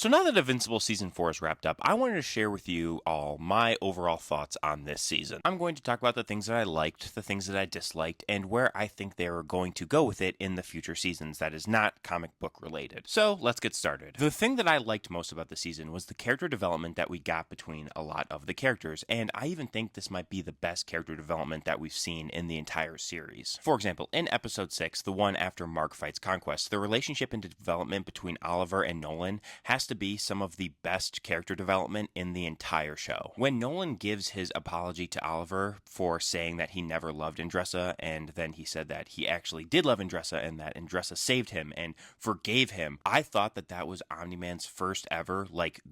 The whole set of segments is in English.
So now that Invincible Season 4 is wrapped up, I wanted to share with you all my overall thoughts on this season. I'm going to talk about the things that I liked, the things that I disliked, and where I think they are going to go with it in the future seasons that is not comic book related. So let's get started. The thing that I liked most about the season was the character development that we got between a lot of the characters, and I even think this might be the best character development that we've seen in the entire series. For example, in episode 6, the one after Mark fights Conquest, the relationship and development between Oliver and Nolan has to be some of the best character development in the entire show. When Nolan gives his apology to Oliver for saying that he never loved Andressa, and then he said that he actually did love Andressa and that Andressa saved him and forgave him, I thought that that was Omni-Man's first ever,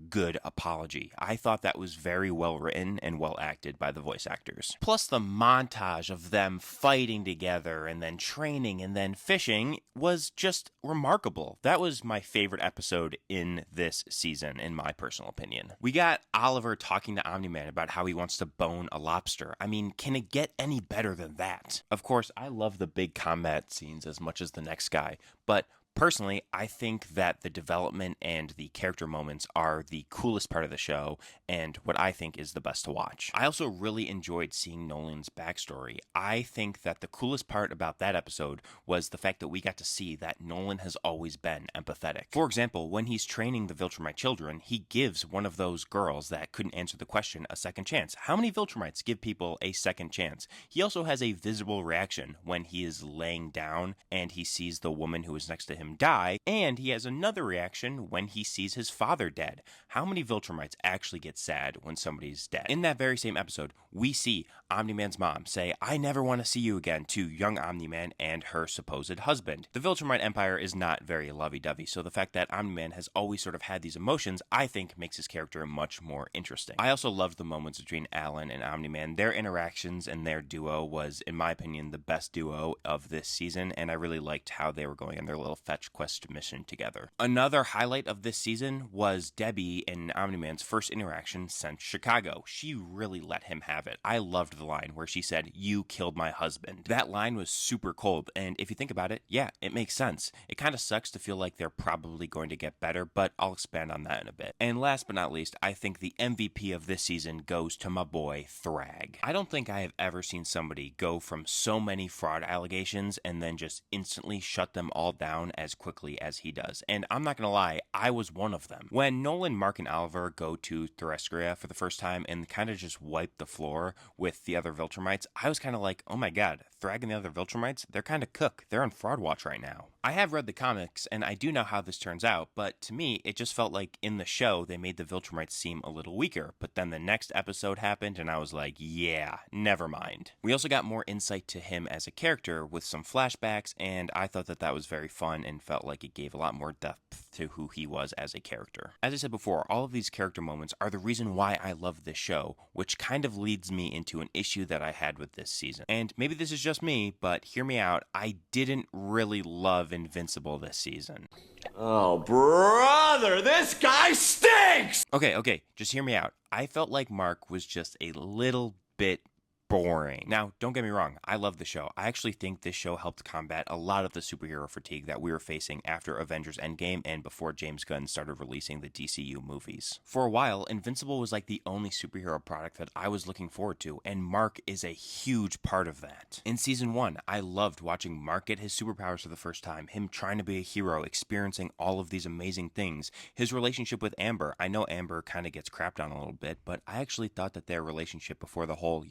good apology. I thought that was very well written and well acted by the voice actors. Plus the montage of them fighting together and then training and then fishing was just remarkable. That was my favorite episode in this season, in my personal opinion. We got Oliver talking to Omni-Man about how he wants to bone a lobster. I mean, can it get any better than that? Of course, I love the big combat scenes as much as the next guy, but personally, I think that the development and the character moments are the coolest part of the show and what I think is the best to watch. I also really enjoyed seeing Nolan's backstory. I think that the coolest part about that episode was the fact that we got to see that Nolan has always been empathetic. For example, when he's training the Viltrumite children, he gives one of those girls that couldn't answer the question a second chance. How many Viltrumites give people a second chance? He also has a visible reaction when he is laying down and he sees the woman who is next to him die, and he has another reaction when he sees his father dead. How many Viltrumites actually get sad when somebody's dead? In that very same episode, we see Omni-Man's mom say, "I never want to see you again," to young Omni-Man and her supposed husband. The Viltrumite Empire is not very lovey-dovey, so the fact that Omni-Man has always sort of had these emotions, I think makes his character much more interesting. I also loved the moments between Alan and Omni-Man. Their interactions and their duo was, in my opinion, the best duo of this season, and I really liked how they were going on their little fetch quest mission together. Another highlight of this season was Debbie and Omni-Man's first interaction since Chicago. She really let him have it. I loved the line where she said, "You killed my husband." That line was super cold, and if you think about it, yeah, it makes sense. It kind of sucks to feel like they're probably going to get better, but I'll expand on that in a bit. And last but not least, I think the MVP of this season goes to my boy, Thrag. I don't think I have ever seen somebody go from so many fraud allegations and then just instantly shut them all down as quickly as he does. And I'm not gonna lie, I was one of them. When Nolan, Mark, and Oliver go to Threscia for the first time and kind of just wipe the floor with the other Viltrumites, I was kind of like, oh my god, Thrag and the other Viltrumites, they're kind of cook. They're on fraud watch right now. I have read the comics, and I do know how this turns out, but to me, it just felt like in the show, they made the Viltrumites seem a little weaker, but then the next episode happened, and I was like, yeah, never mind. We also got more insight to him as a character with some flashbacks, and I thought that that was very fun and felt like it gave a lot more depth to who he was as a character. As I said before, all of these character moments are the reason why I love this show, which kind of leads me into an issue that I had with this season. And maybe this is just me, but hear me out, I didn't really love Invincible this season. Oh, brother, this guy stinks! Okay, just hear me out. I felt like Mark was just a little bit boring. Now, don't get me wrong, I love the show. I actually think this show helped combat a lot of the superhero fatigue that we were facing after Avengers Endgame and before James Gunn started releasing the DCU movies. For a while, Invincible was like the only superhero product that I was looking forward to, and Mark is a huge part of that. In season 1, I loved watching Mark get his superpowers for the first time, him trying to be a hero, experiencing all of these amazing things, his relationship with Amber. I know Amber kind of gets crapped on a little bit, but I actually thought that their relationship before the whole,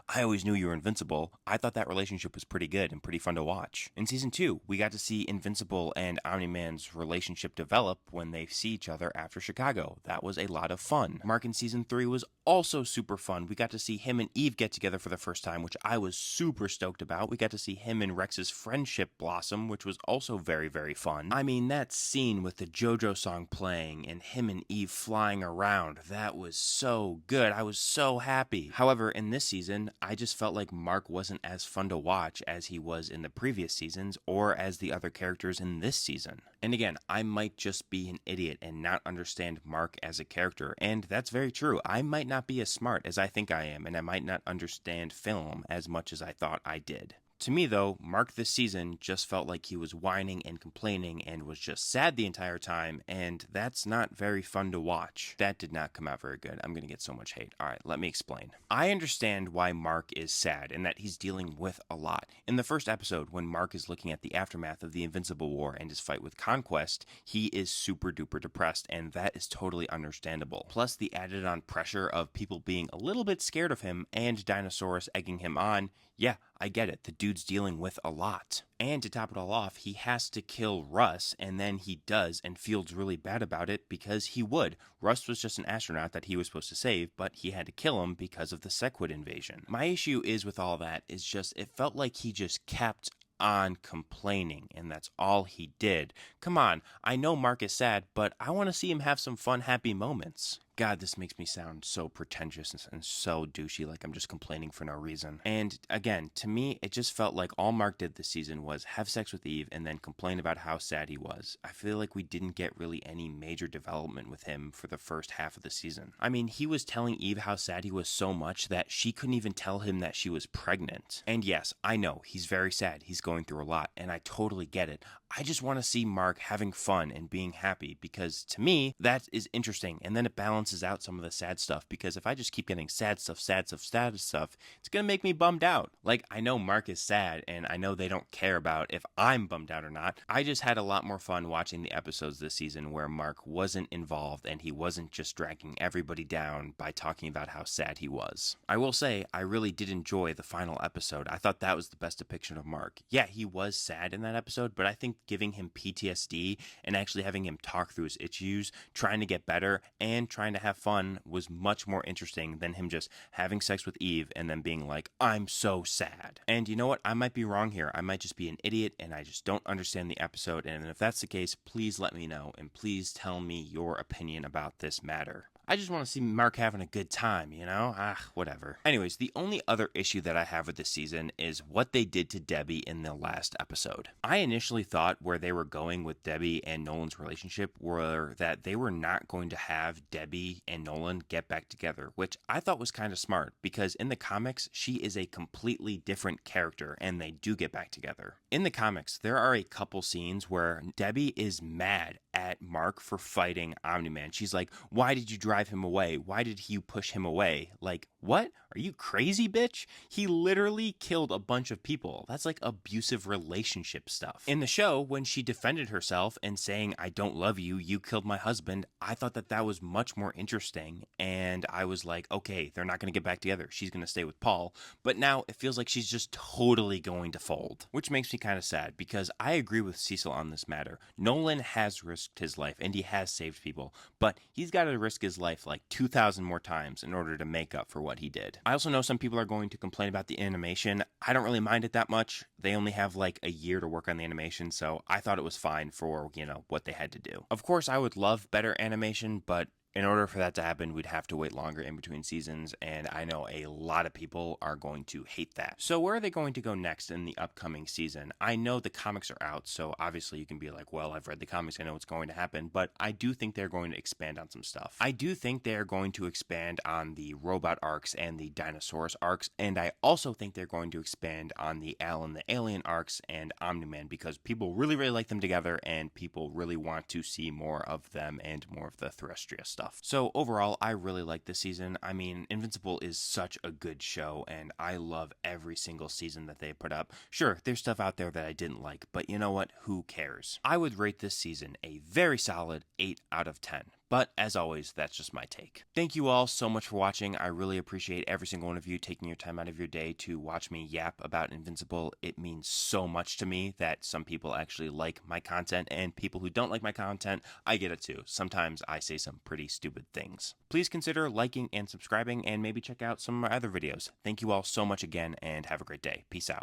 I always knew you were invincible, I thought that relationship was pretty good and pretty fun to watch. In season 2, we got to see Invincible and Omni-Man's relationship develop when they see each other after Chicago. That was a lot of fun. Mark in season 3 was also super fun. We got to see him and Eve get together for the first time, which I was super stoked about. We got to see him and Rex's friendship blossom, which was also very, very fun. I mean, that scene with the JoJo song playing and him and Eve flying around, that was so good. I was so happy. However, in this season, I just felt like Mark wasn't as fun to watch as he was in the previous seasons or as the other characters in this season. And again, I might just be an idiot and not understand Mark as a character, and that's very true. I might not be as smart as I think I am, and I might not understand film as much as I thought I did. To me, though, Mark this season just felt like he was whining and complaining and was just sad the entire time, and that's not very fun to watch. That did not come out very good. I'm gonna get so much hate. Alright, let me explain. I understand why Mark is sad and that he's dealing with a lot. In the first episode, when Mark is looking at the aftermath of the Invincible War and his fight with Conquest, he is super duper depressed, and that is totally understandable. Plus, the added on pressure of people being a little bit scared of him and Dinosaurus egging him on, yeah, I get it. The dude's dealing with a lot. And to top it all off, he has to kill Russ, and then he does and feels really bad about it because he would. Russ was just an astronaut that he was supposed to save, but he had to kill him because of the Sequid invasion. My issue is with all that is just it felt like he just kept on complaining, and that's all he did. Come on, I know Mark is sad, but I want to see him have some fun, happy moments. God, this makes me sound so pretentious and so douchey, like I'm just complaining for no reason. And again, to me, it just felt like all Mark did this season was have sex with Eve and then complain about how sad he was. I feel like we didn't get really any major development with him for the first half of the season. I mean, he was telling Eve how sad he was so much that she couldn't even tell him that she was pregnant. And yes, I know, he's very sad, he's going through a lot, and I totally get it. I just want to see Mark having fun and being happy because to me, that is interesting, and then it balances out some of the sad stuff, because if I just keep getting sad stuff, it's gonna make me bummed out. Like, I know Mark is sad, and I know they don't care about if I'm bummed out or not. I just had a lot more fun watching the episodes this season where Mark wasn't involved and he wasn't just dragging everybody down by talking about how sad he was. I will say, I really did enjoy the final episode. I thought that was the best depiction of Mark. Yeah, he was sad in that episode, but I think giving him PTSD and actually having him talk through his issues, trying to get better, and trying to have fun was much more interesting than him just having sex with Eve and then being like, I'm so sad. And you know what? I might be wrong here. I might just be an idiot and I just don't understand the episode. And if that's the case, please let me know and please tell me your opinion about this matter. I just want to see Mark having a good time, you know? Whatever. Anyways, the only other issue that I have with this season is what they did to Debbie in the last episode. I initially thought where they were going with Debbie and Nolan's relationship were that they were not going to have Debbie and Nolan get back together, which I thought was kind of smart because in the comics, she is a completely different character and they do get back together. In the comics, there are a couple scenes where Debbie is mad at Mark for fighting Omni-Man. She's like, why did you drive him away? Why did you push him away? Like, what? Are you crazy, bitch? He literally killed a bunch of people. That's like abusive relationship stuff. In the show, when she defended herself and saying, I don't love you, you killed my husband, I thought that that was much more interesting. And I was like, okay, they're not going to get back together. She's going to stay with Paul. But now it feels like she's just totally going to fold, which makes me kind of sad because I agree with Cecil on this matter. Nolan has risked his life and he has saved people, but he's got to risk his life like 2,000 more times in order to make up for what he did. I also know some people are going to complain about the animation. I don't really mind it that much. They only have like a year to work on the animation, so I thought it was fine for, what they had to do. Of course, I would love better animation, but in order for that to happen, we'd have to wait longer in between seasons, and I know a lot of people are going to hate that. So where are they going to go next in the upcoming season? I know the comics are out, so obviously you can be like, well, I've read the comics, I know what's going to happen, but I do think they're going to expand on some stuff. I do think they're going to expand on the robot arcs and the Dinosaurus arcs, and I also think they're going to expand on the Alan the Alien arcs and Omni-Man, because people really, really like them together, and people really want to see more of them and more of the Terrestria stuff. So overall, I really like this season. I mean, Invincible is such a good show, and I love every single season that they put up. Sure, there's stuff out there that I didn't like, but you know what? Who cares? I would rate this season a very solid 8 out of 10. But as always, that's just my take. Thank you all so much for watching. I really appreciate every single one of you taking your time out of your day to watch me yap about Invincible. It means so much to me that some people actually like my content, and people who don't like my content, I get it too. Sometimes I say some pretty stupid things. Please consider liking and subscribing, and maybe check out some of my other videos. Thank you all so much again, and have a great day. Peace out.